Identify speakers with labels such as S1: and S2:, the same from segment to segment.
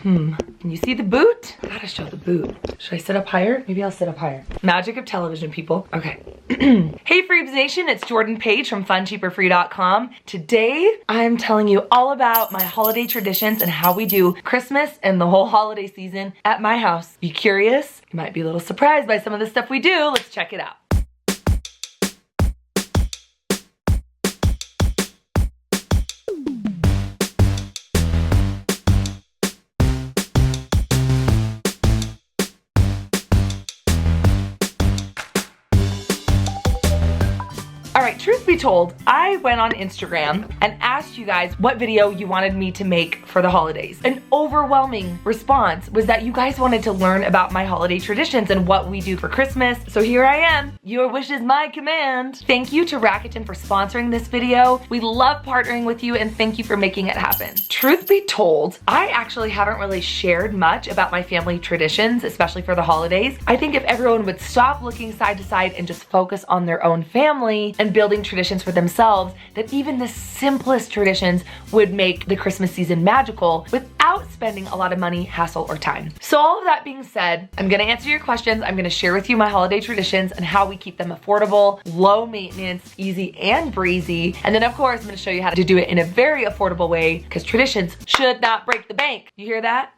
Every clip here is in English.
S1: Can you see the boot? I gotta show the boot. Should I sit up higher? Maybe I'll sit up higher. Magic of television, people. Okay. Hey Freebs Nation, it's Jordan Page from funcheaperfree.com. Today, I'm telling you all about my holiday traditions and how we do Christmas and the whole holiday season at my house. Be curious? You might be a little surprised by some of the stuff we do. Let's check it out. All right, truth be told, I went on Instagram and asked you guys what video you wanted me to make for the holidays. An overwhelming response was that you guys wanted to learn about my holiday traditions and what we do for Christmas. So here I am. Your wish is my command. Thank you to Rakuten for sponsoring this video. We love partnering with you and thank you for making it happen. Truth be told, I actually haven't really shared much about my family traditions, especially for the holidays. I think if everyone would stop looking side to side and just focus on their own family and building traditions for themselves, that even the simplest traditions would make the Christmas season magical without spending a lot of money, hassle, or time. So all of that being said, I'm gonna answer your questions. I'm gonna share with you my holiday traditions and how we keep them affordable, low maintenance, easy and breezy. And then of course, I'm gonna show you how to do it in a very affordable way because traditions should not break the bank. You hear that?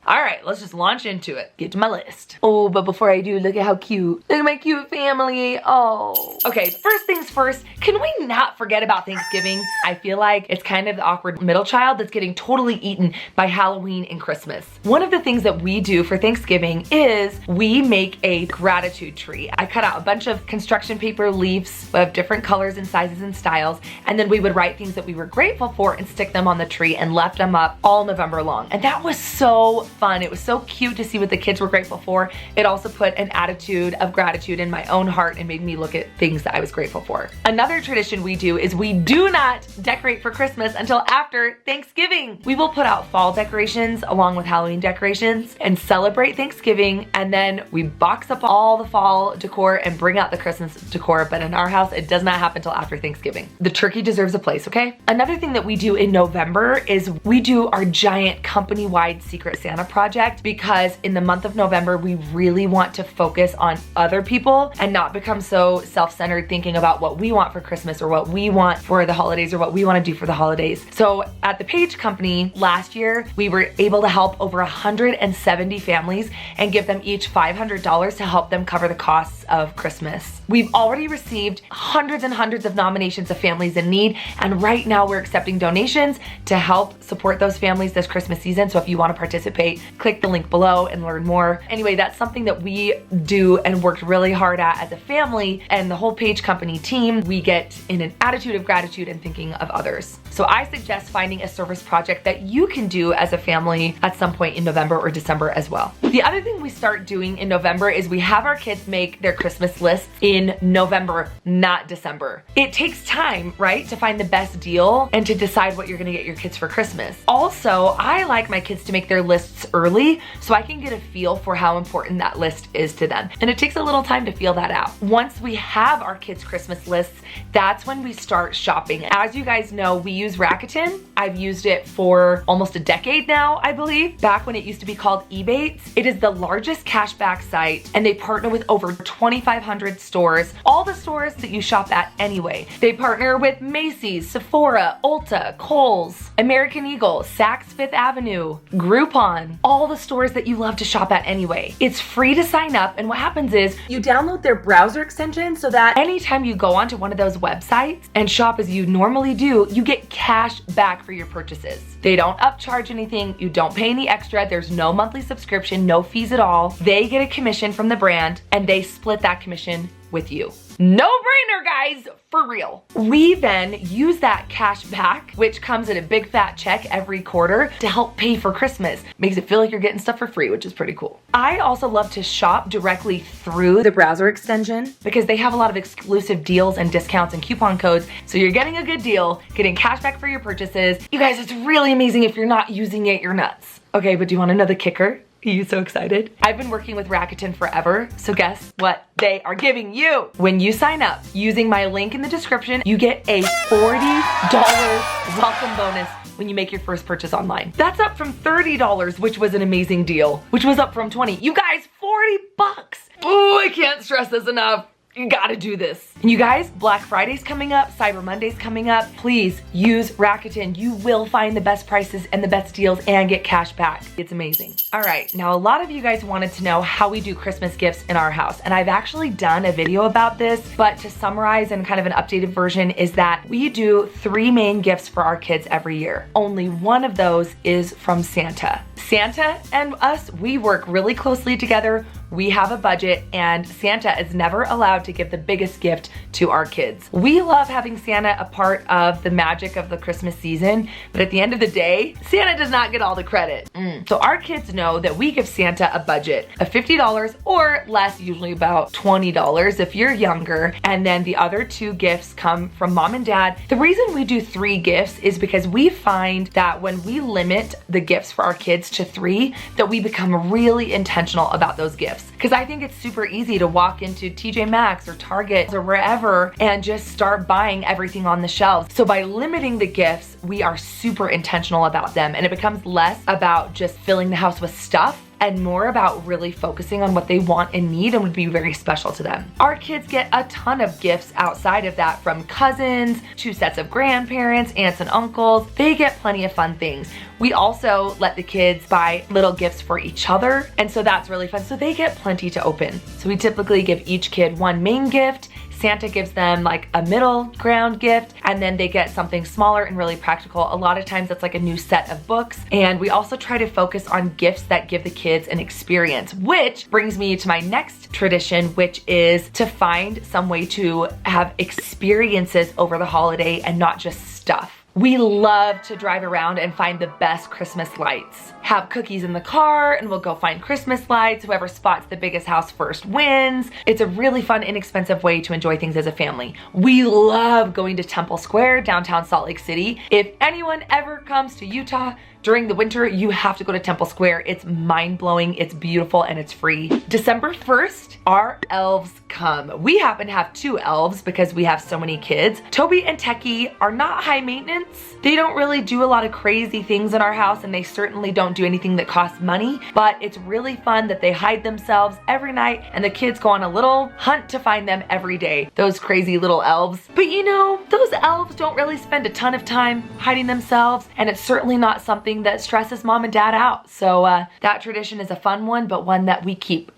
S1: All right, let's just launch into it. Get to my list. Oh, but before I do, look at how cute. Look at my cute family. Oh. Okay, first things first, can we not forget about Thanksgiving? I feel like it's kind of the awkward middle child that's getting totally eaten by Halloween and Christmas. One of the things that we do for Thanksgiving is we make a gratitude tree. I cut out a bunch of construction paper leaves of different colors and sizes and styles, and then we would write things that we were grateful for and stick them on the tree and left them up all November long. And that was so fun. It was so cute to see what the kids were grateful for. It also put an attitude of gratitude in my own heart and made me look at things that I was grateful for. Another tradition we do is we do not decorate for Christmas until after Thanksgiving. We will put out fall decorations along with Halloween decorations and celebrate Thanksgiving, and then we box up all the fall decor and bring out the Christmas decor, but in our house it does not happen until after Thanksgiving. The turkey deserves a place, okay? Another thing that we do in November is we do our giant company-wide Secret Santa project, because in the month of November we really want to focus on other people and not become so self-centered thinking about what we want for Christmas or what we want for the holidays or what we want to do for the holidays. So at the Page Company last year, we were able to help over 170 families and give them each $500 to help them cover the costs of Christmas. We've already received hundreds and hundreds of nominations of families in need, and right now we're accepting donations to help support those families this Christmas season. So if you want to participate, click the link below and learn more. Anyway, that's something that we do and worked really hard at as a family, and the whole Page Company team, we get in an attitude of gratitude and thinking of others. So I suggest finding a service project that you can do as a family at some point in November or December as well. The other thing we start doing in November is we have our kids make their Christmas lists in November, not December. It takes time, right, to find the best deal and to decide what you're gonna get your kids for Christmas. Also, I like my kids to make their lists early so I can get a feel for how important that list is to them. And it takes a little time to feel that out. Once we have our kids' Christmas lists, that's when we start shopping. As you guys know, we use Rakuten. I've used it for almost a decade now, I believe, back when it used to be called Ebates. It is the largest cashback site, and they partner with over 2,500 stores, all the stores that you shop at anyway. They partner with Macy's, Sephora, Ulta, Kohl's, American Eagle, Saks Fifth Avenue, Groupon, all the stores that you love to shop at anyway. It's free to sign up, and what happens is you download their browser extension so that anytime you go onto one of those websites and shop as you normally do, you get cash back for your purchases. They don't upcharge anything, you don't pay any extra, there's no monthly subscription, no fees at all. They get a commission from the brand and they split that commission with you. No brainer, guys, for real. We then use that cash back, which comes in a big fat check every quarter, to help pay for Christmas. Makes it feel like you're getting stuff for free, which is pretty cool. I also love to shop directly through the browser extension because they have a lot of exclusive deals and discounts and coupon codes. So you're getting a good deal, getting cash back for your purchases. You guys, it's really amazing. If you're not using it, you're nuts. Okay, but do you want another kicker? Are you so excited? I've been working with Rakuten forever, so guess what they are giving you? When you sign up using my link in the description, you get a $40 welcome bonus when you make your first purchase online. That's up from $30, which was an amazing deal, which was up from $20. You guys, 40 bucks. Oh, I can't stress this enough. You gotta do this. And you guys, Black Friday's coming up, Cyber Monday's coming up. Please use Rakuten. You will find the best prices and the best deals and get cash back. It's amazing. All right, now a lot of you guys wanted to know how we do Christmas gifts in our house. And I've actually done a video about this, but to summarize and kind of an updated version is that we do 3 main gifts for our kids every year. Only one of those is from Santa. Santa and us, we work really closely together. We have a budget and Santa is never allowed to give the biggest gift to our kids. We love having Santa a part of the magic of the Christmas season, but at the end of the day, Santa does not get all the credit. So our kids know that we give Santa a budget of $50 or less, usually about $20 if you're younger, and then the other 2 gifts come from mom and dad. The reason we do 3 gifts is because we find that when we limit the gifts for our kids to 3, that we become really intentional about those gifts. Because I think it's super easy to walk into TJ Maxx or Target or wherever and just start buying everything on the shelves. So by limiting the gifts, we are super intentional about them, and it becomes less about just filling the house with stuff and more about really focusing on what they want and need and would be very special to them. Our kids get a ton of gifts outside of that, from cousins, 2 sets of grandparents, aunts and uncles. They get plenty of fun things. We also let the kids buy little gifts for each other, and so that's really fun. So they get plenty to open. So we typically give each kid 1 main gift. Santa gives them like a middle ground gift, and then they get something smaller and really practical. A lot of times it's like a new set of books. And we also try to focus on gifts that give the kids an experience, which brings me to my next tradition, which is to find some way to have experiences over the holiday and not just stuff. We love to drive around and find the best Christmas lights. Have cookies in the car and we'll go find Christmas lights. Whoever spots the biggest house first wins. It's a really fun, inexpensive way to enjoy things as a family. We love going to Temple Square, downtown Salt Lake City. If anyone ever comes to Utah during the winter, you have to go to Temple Square. It's mind-blowing, it's beautiful, and it's free. December 1st, our elves come. We happen to have 2 elves because we have so many kids. Toby and Techie are not high maintenance. They don't really do a lot of crazy things in our house, and they certainly don't do anything that costs money, but it's really fun that they hide themselves every night, and the kids go on a little hunt to find them every day. Those crazy little elves. But you know, those elves don't really spend a ton of time hiding themselves, and it's certainly not something that stresses mom and dad out. So that tradition is a fun one, but one that we keep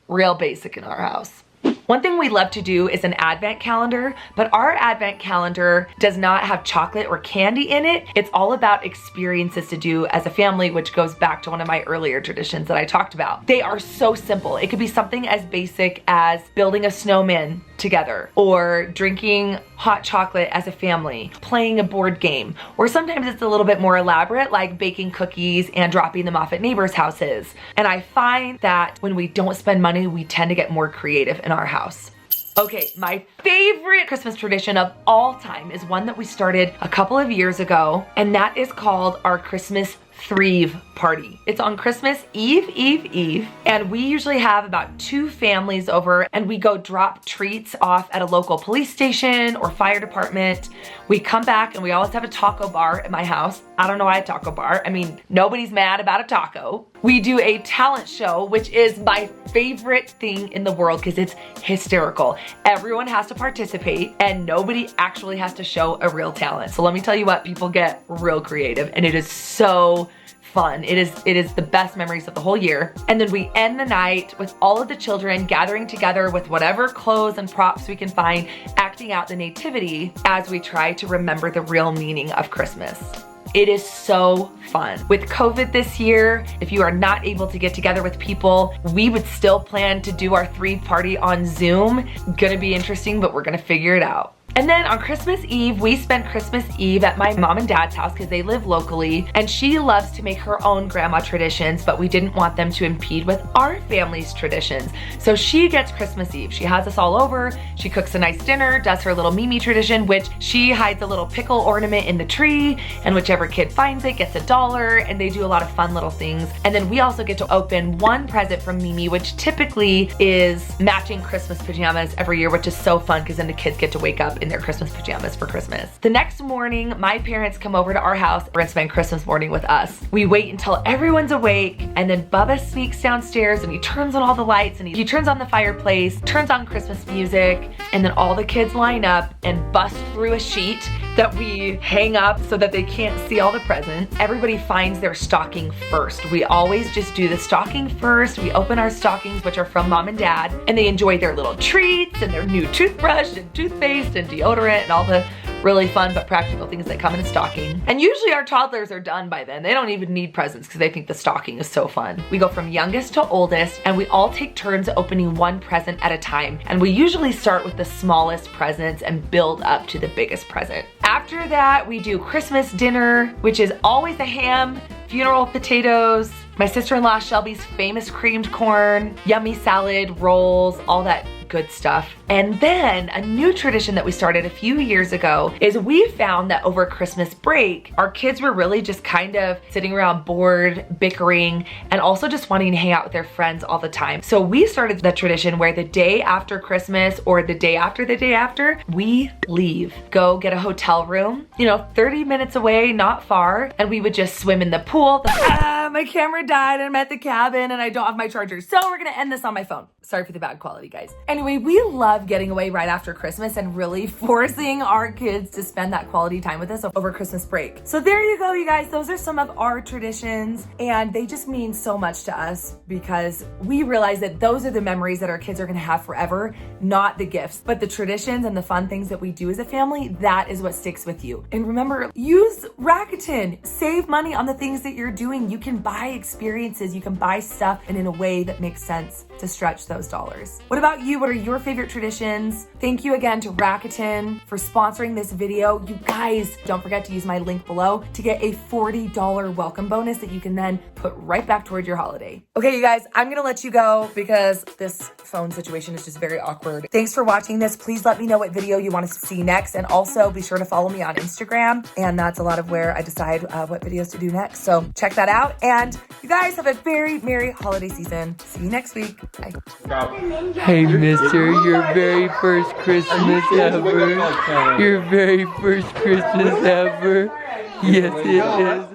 S1: real basic in our house. One thing we love to do is an advent calendar, but our advent calendar does not have chocolate or candy in it. It's all about experiences to do as a family, which goes back to one of my earlier traditions that I talked about. They are so simple. It could be something as basic as building a snowman together, or drinking hot chocolate as a family, playing a board game, or sometimes it's a little bit more elaborate, like baking cookies and dropping them off at neighbors' houses. And I find that when we don't spend money, we tend to get more creative in our house. Okay, my favorite Christmas tradition of all time is one that we started a couple of years ago, and that is called our Christmas Threve party. It's on Christmas Eve, and we usually have about 2 families over, and we go drop treats off at a local police station or fire department. We come back and we always have a taco bar at my house. I don't know why a taco bar. I mean, nobody's mad about a taco. We do a talent show, which is my favorite thing in the world because it's hysterical. Everyone has to participate and nobody actually has to show a real talent. So let me tell you what, people get real creative, and it is so fun. It is the best memories of the whole year. And then we end the night with all of the children gathering together with whatever clothes and props we can find, acting out the nativity as we try to remember the real meaning of Christmas. It is so fun. With COVID this year, if you are not able to get together with people, we would still plan to do our Threve party on Zoom. Gonna be interesting, but we're gonna figure it out. And then on Christmas Eve, we spent Christmas Eve at my mom and dad's house because they live locally, and she loves to make her own grandma traditions, but we didn't want them to impede with our family's traditions. So she gets Christmas Eve. She has us all over, she cooks a nice dinner, does her little Mimi tradition, which she hides a little pickle ornament in the tree, and whichever kid finds it gets $1, and they do a lot of fun little things. And then we also get to open one present from Mimi, which typically is matching Christmas pajamas every year, which is so fun because then the kids get to wake up in their Christmas pajamas for Christmas. The next morning, my parents come over to our house and spend Christmas morning with us. We wait until everyone's awake, and then Bubba sneaks downstairs and he turns on all the lights and he turns on the fireplace, turns on Christmas music, and then all the kids line up and bust through a sheet that we hang up so that they can't see all the presents. Everybody finds their stocking first. We always just do the stocking first. We open our stockings, which are from mom and dad, and they enjoy their little treats and their new toothbrush and toothpaste and deodorant and all the really fun but practical things that come in a stocking. And usually our toddlers are done by then. They don't even need presents because they think the stocking is so fun. We go from youngest to oldest, and we all take turns opening one present at a time. And we usually start with the smallest presents and build up to the biggest present. After that, we do Christmas dinner, which is always a ham, funeral potatoes, my sister-in-law Shelby's famous creamed corn, yummy salad, rolls, all that good stuff. And then a new tradition that we started a few years ago is we found that over Christmas break, our kids were really just kind of sitting around bored, bickering, and also just wanting to hang out with their friends all the time. So we started the tradition where the day after Christmas or the day after, we leave, go get a hotel room, 30 minutes away, not far, and we would just swim in the pool. My camera died and I'm at the cabin and I don't have my charger. So we're gonna end this on my phone. Sorry for the bad quality, guys. Anyway, we love getting away right after Christmas and really forcing our kids to spend that quality time with us over Christmas break. So there you go, you guys. Those are some of our traditions, and they just mean so much to us because we realize that those are the memories that our kids are gonna have forever, not the gifts, but the traditions and the fun things that we do as a family. That is what sticks with you. And remember, use Rakuten. Save money on the things that you're doing. You can buy experiences, you can buy stuff, and in a way that makes sense to stretch those dollars. What about you? What are your favorite traditions? Thank you again to Rakuten for sponsoring this video. You guys, don't forget to use my link below to get a $40 welcome bonus that you can then put right back toward your holiday. Okay, you guys, I'm gonna let you go because this phone situation is just very awkward. Thanks for watching this. Please let me know what video you want us to see next, and also be sure to follow me on Instagram, and that's a lot of where I decide what videos to do next. So check that out, and you guys have a very merry holiday season. See you next week. Bye.
S2: Hey, mister, your very first Christmas ever. Your very first Christmas ever. Yes, it is.